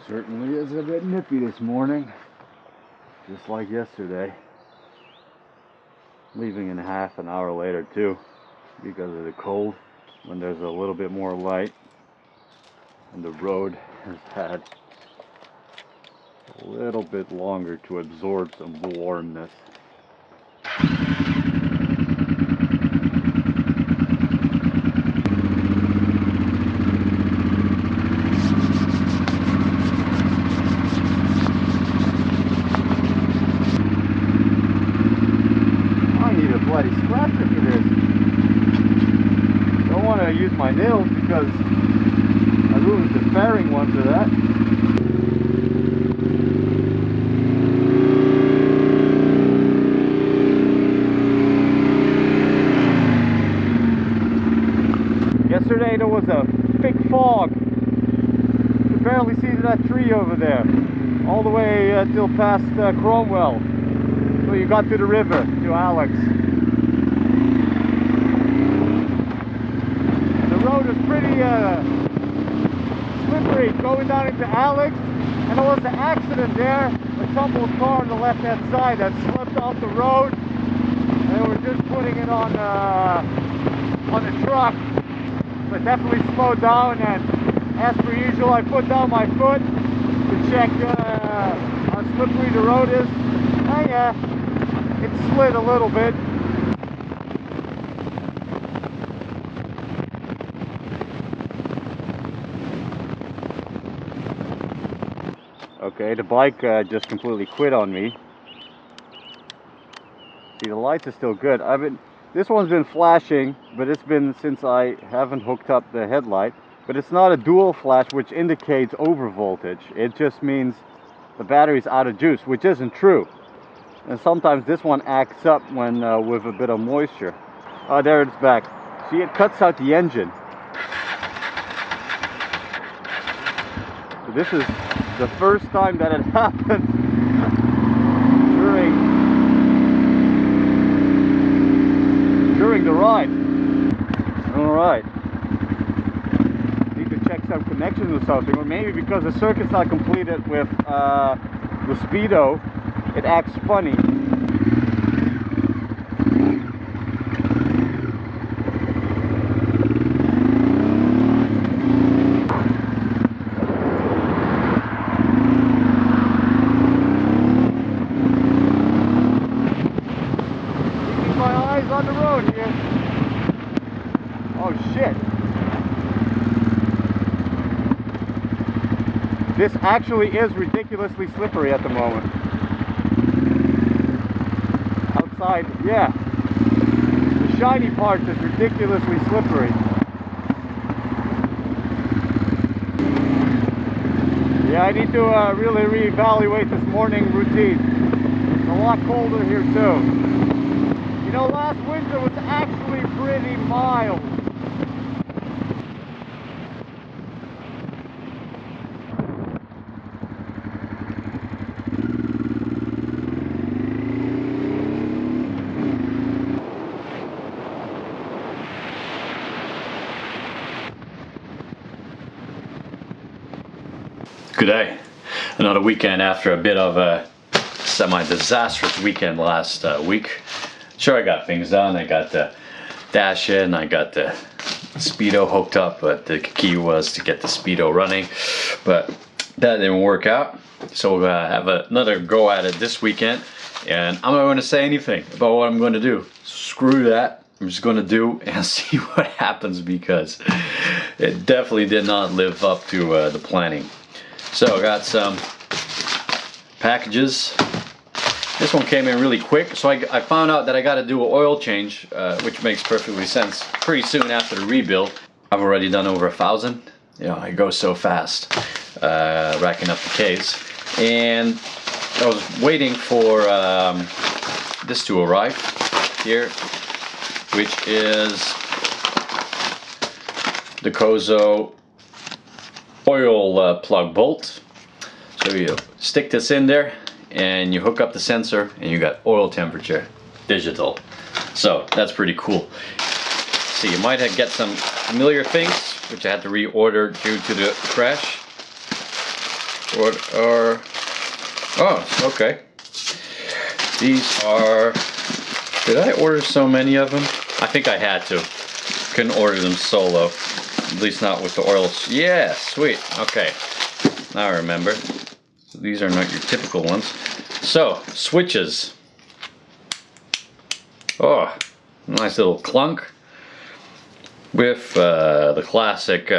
Certainly is a bit nippy this morning, just like yesterday. Leaving in half an hour later too, because of the cold, when there's a little bit more light, and the road has had a little bit longer to absorb some warmness. Bloody scratcher for this. Don't want to use my nails because I ruined the fairing one for that. Yesterday there was a thick fog. You could barely see that tree over there, all the way till past Cromwell. So you got to the river, to Alex. The road is pretty slippery going down into Alex, and there was an accident there, a tumbled car on the left hand side that swept off the road. They were just putting it on the truck, but definitely slowed down, and as per usual I put down my foot to check how slippery the road is. And yeah, it slid a little bit. Okay, the bike just completely quit on me. See, the lights are still good. This one's been flashing, but it's been since I haven't hooked up the headlight. But it's not a dual flash, which indicates over voltage. It just means the battery's out of juice, which isn't true. And sometimes this one acts up when with a bit of moisture. Oh, there it's back. See, it cuts out the engine. So this is the first time that it happened during the ride. Alright. Need to check some connections or something, or maybe because the circuit's not completed with the speedo, it acts funny. On the road here. Oh shit. This actually is ridiculously slippery at the moment. Outside, yeah. The shiny part is ridiculously slippery. Yeah, I need to really reevaluate this morning routine. It's a lot colder here too. You know, last winter was actually pretty mild. Good day. Another weekend after a bit of a semi-disastrous weekend last week. Sure, I got things done. I got the dash in, I got the speedo hooked up, but the key was to get the speedo running, but that didn't work out. So we're gonna have another go at it this weekend, and I'm not going to say anything about what I'm going to do. Screw that. I'm just going to do and see what happens, because it definitely did not live up to the planning. So I got some packages. This one came in really quick, so I found out that I got to do an oil change, which makes perfectly sense, pretty soon after the rebuild. I've already done over 1,000. You know, it goes so fast, racking up the Ks. And I was waiting for this to arrive here, which is the Koso oil plug bolt. So you stick this in there, and you hook up the sensor, and you got oil temperature digital. So that's pretty cool. So you might get some familiar things, which I had to reorder due to the crash. What are... Oh, okay. These are... Did I order so many of them? I think I had to. Couldn't order them solo. At least not with the oils. Yeah, sweet. Okay. Now I remember. So these are not your typical ones. So, switches. Oh, nice little clunk. With the classic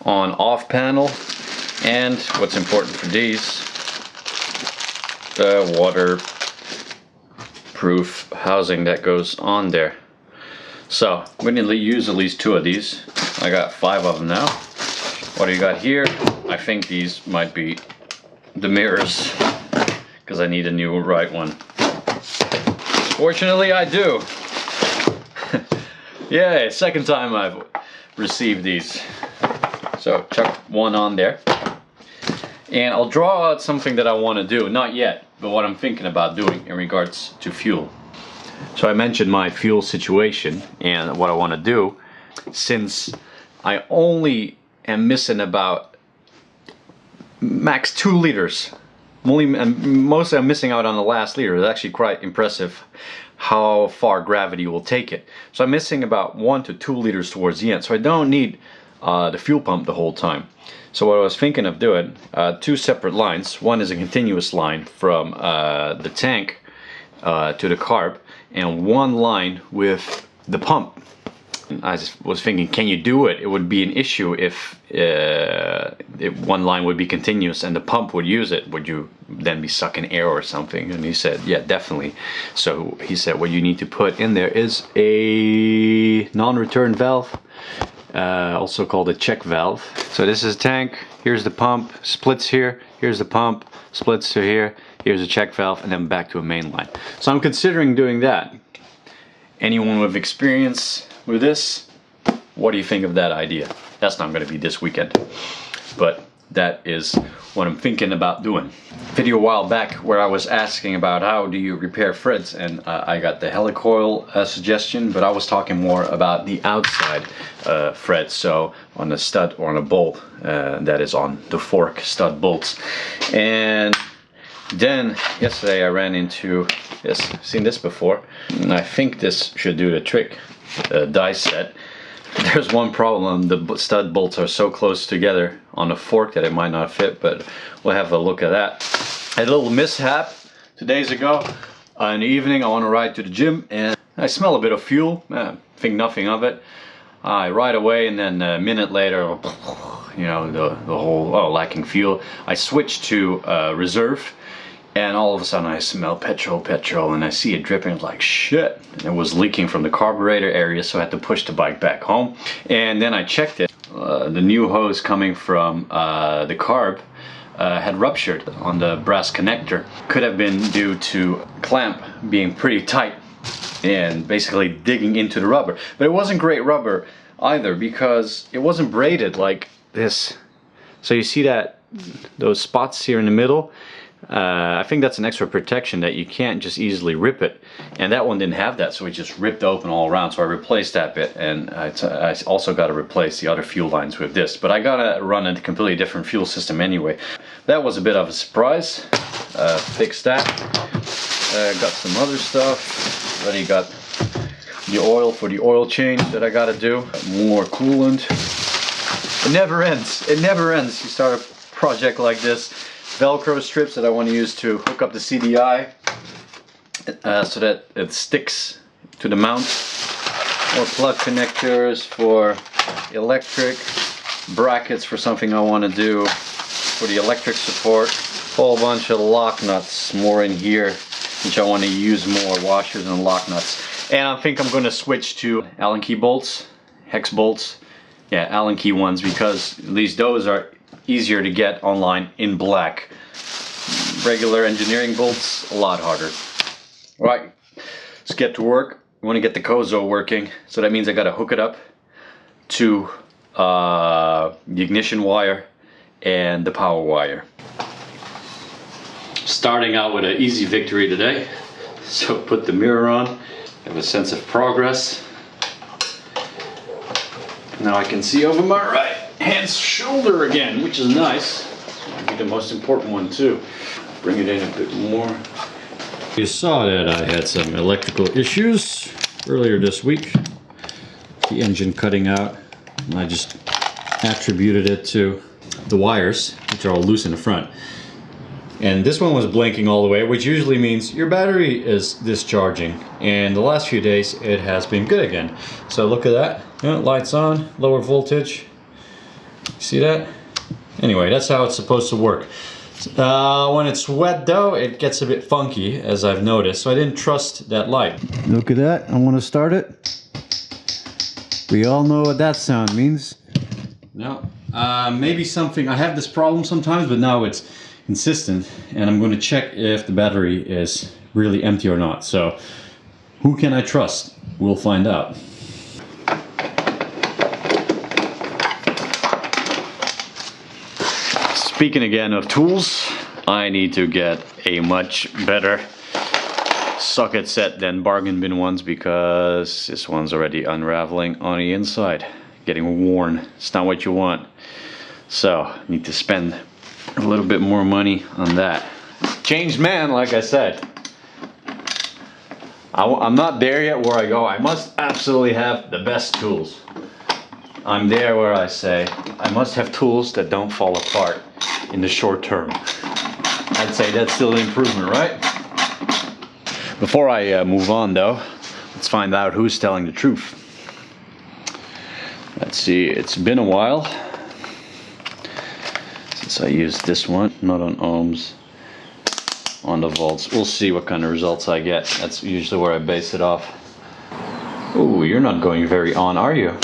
on-off panel. And what's important for these, the waterproof housing that goes on there. So we need to use at least 2 of these. I got 5 of them now. What do you got here? I think these might be the mirrors, because I need a new right one. Fortunately I do. Yay, second time I've received these. So chuck one on there. And I'll draw out something that I want to do, not yet, but what I'm thinking about doing in regards to fuel. So I mentioned my fuel situation and what I want to do, since I only am missing about max 2 liters. Mostly I'm missing out on the last liter. It's actually quite impressive how far gravity will take it. So I'm missing about 1 to 2 liters towards the end, so I don't need the fuel pump the whole time. So what I was thinking of doing, 2 separate lines. One is a continuous line from the tank to the carb, and 1 line with the pump. I was thinking, can you do it? It would be an issue if 1 line would be continuous and the pump would use it. Would you then be sucking air or something? And he said, yeah, definitely. So he said, what you need to put in there is a non-return valve. Also called a check valve. So this is a tank, here's the pump, splits here, here's the pump, splits to here, here's a check valve, and then back to a main line. So I'm considering doing that. Anyone with experience with this, what do you think of that idea? That's not going to be this weekend, but that is what I'm thinking about doing. Video a while back where I was asking about how do you repair threads, and I got the helicoil suggestion, but I was talking more about the outside thread, so on a stud or on a bolt that is on the fork stud bolts. And then yesterday I ran into this, seen this before, and I think this should do the trick, die set. There's one problem, the stud bolts are so close together on a fork that it might not fit, but we'll have a look at that. I had a little mishap 2 days ago. In the evening I want to ride to the gym and I smell a bit of fuel, think nothing of it. I ride away and then a minute later, you know, the whole, oh, lacking fuel. I switch to reserve. And all of a sudden I smell petrol, and I see it dripping. It's like, shit. And it was leaking from the carburetor area, so I had to push the bike back home. And then I checked it. The new hose coming from the carb had ruptured on the brass connector. Could have been due to clamp being pretty tight and basically digging into the rubber. But it wasn't great rubber either, because it wasn't braided like this. So you see that, those spots here in the middle? I think that's an extra protection that you can't just easily rip it, and that one didn't have that, so it just ripped open all around. So I replaced that bit, and I also got to replace the other fuel lines with this, but I gotta run a completely different fuel system anyway. That was a bit of a surprise. Fixed that. Got some other stuff. Already got the oil for the oil change that I gotta do. More coolant. It never ends. It never ends. You start a project like this. Velcro strips that I want to use to hook up the CDI so that it sticks to the mount. More plug connectors for electric, brackets for something I want to do for the electric support. Whole bunch of lock nuts more in here, which I want to use more, washers and lock nuts. And I think I'm going to switch to Allen key bolts, hex bolts. Yeah, Allen key ones, because at least those are easier to get online in black. Regular engineering bolts, a lot harder. Right, let's get to work. I want to get the Koso working, so that means I got to hook it up to the ignition wire and the power wire. Starting out with an easy victory today. So put the mirror on, have a sense of progress. Now I can see over my right hand shoulder again, which is nice. Might be the most important one too. Bring it in a bit more. You saw that I had some electrical issues earlier this week. The engine cutting out. And I just attributed it to the wires, which are all loose in the front. And this one was blinking all the way, which usually means your battery is discharging. And the last few days it has been good again. So look at that, yeah, lights on, lower voltage. See that? Anyway, that's how it's supposed to work. When it's wet though, it gets a bit funky, as I've noticed. So I didn't trust that light. Look at that, I want to start it. We all know what that sound means. No, maybe something, I have this problem sometimes, but now it's consistent, and I'm going to check if the battery is really empty or not. So who can I trust? We'll find out. Speaking again of tools, I need to get a much better socket set than bargain bin ones, because this one's already unraveling on the inside, getting worn. It's not what you want. So I need to spend a little bit more money on that. Changed man, like I said. I'm not there yet where I go, I must absolutely have the best tools. I'm there where I say, I must have tools that don't fall apart in the short term. I'd say that's still an improvement, right? Before I move on though, let's find out who's telling the truth. Let's see, it's been a while since I used this one, not on ohms, on the volts. We'll see what kind of results I get. That's usually where I base it off. Ooh, you're not going very on, are you?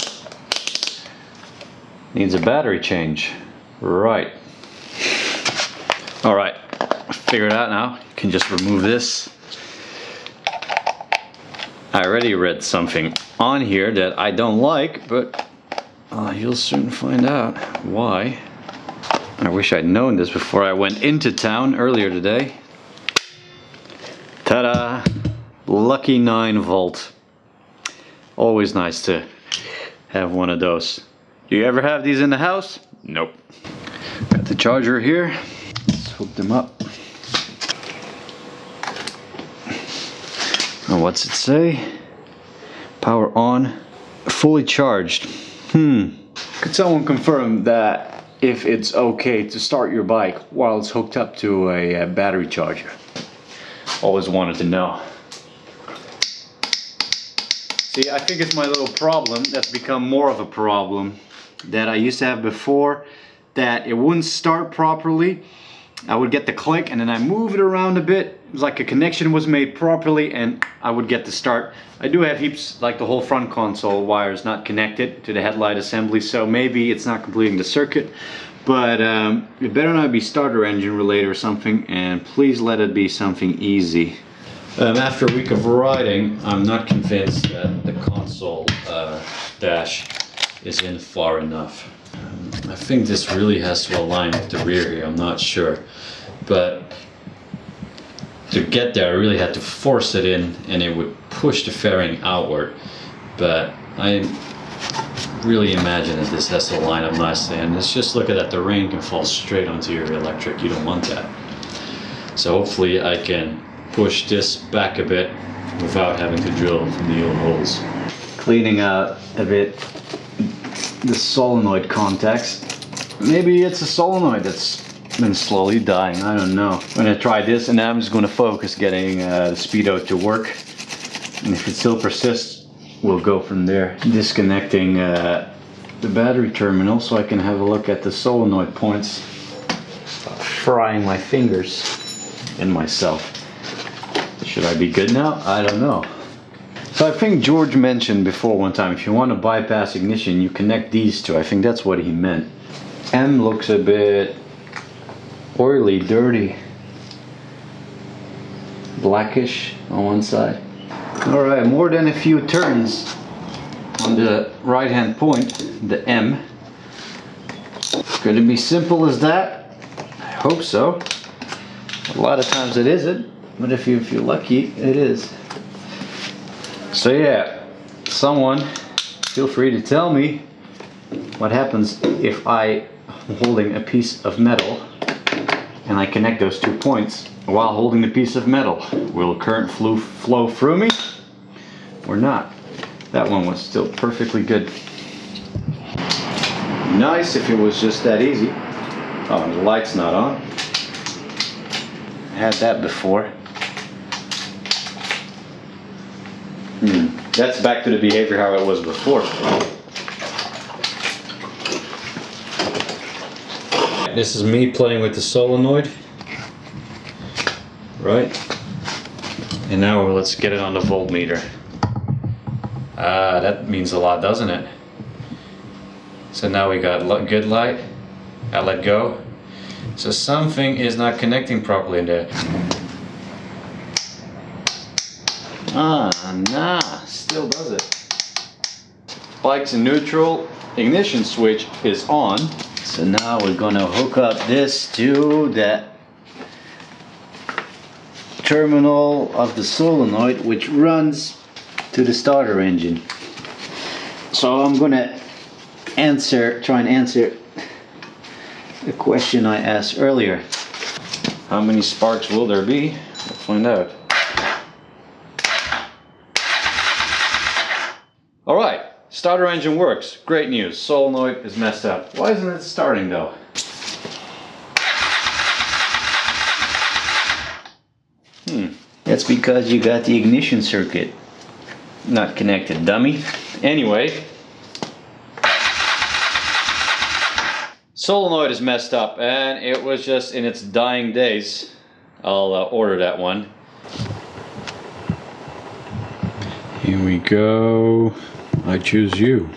Needs a battery change. Right. Alright, figured it out now. You can just remove this. I already read something on here that I don't like, but you'll soon find out why. I wish I'd known this before I went into town earlier today. Ta-da! Lucky 9 volt. Always nice to have one of those. Do you ever have these in the house? Nope. Got the charger here. Let's hook them up. Now what's it say? Power on. Fully charged. Could someone confirm that if it's okay to start your bike while it's hooked up to a battery charger? Always wanted to know. See, I think it's my little problem that's become more of a problem that I used to have before, that it wouldn't start properly. I would get the click and then I move it around a bit. It was like a connection was made properly and I would get the start. I do have heaps, like the whole front console wires not connected to the headlight assembly, so maybe it's not completing the circuit. But it better not be starter engine related or something, and please let it be something easy. After a week of riding, I'm not convinced that the console dash is in far enough. I think this really has to align with the rear here, I'm not sure. But to get there I really had to force it in and it would push the fairing outward. But I really imagine that this has to line up nicely, and let's just look at that, the rain can fall straight onto your electric, you don't want that. So hopefully I can push this back a bit without having to drill from the old holes. Cleaning out a bit the solenoid contacts. Maybe it's a solenoid that's been slowly dying, I don't know. I'm gonna try this and then I'm just gonna focus getting the speedo to work. And if it still persists, we'll go from there. Disconnecting the battery terminal so I can have a look at the solenoid points. Frying my fingers and myself. Should I be good now? I don't know. So I think George mentioned before one time, if you want to bypass ignition, you connect these two. I think that's what he meant. M looks a bit oily, dirty, blackish on one side. Alright, more than a few turns on the right hand point, the M. Could it be simple as that? I hope so. A lot of times it isn't, but if you're lucky, it is. So yeah, someone feel free to tell me what happens if I'm holding a piece of metal and I connect those 2 points while holding the piece of metal. Will current flow through me or not? That one was still perfectly good. Nice if it was just that easy. Oh, the light's not on. I had that before. That's back to the behavior how it was before. This is me playing with the solenoid. Right? And now let's get it on the voltmeter. Ah, that means a lot, doesn't it? So now we got good light. I let go. So something is not connecting properly in there. Ah, nah, still does it. Bike's in neutral, ignition switch is on. So now we're gonna hook up this to that terminal of the solenoid, which runs to the starter engine. So I'm gonna try and answer the question I asked earlier. How many sparks will there be? We'll find out. Alright, starter engine works. Great news. Solenoid is messed up. Why isn't it starting though? That's because you got the ignition circuit not connected, dummy. Anyway, solenoid is messed up and it was just in its dying days. I'll order that one. Here we go. I choose you.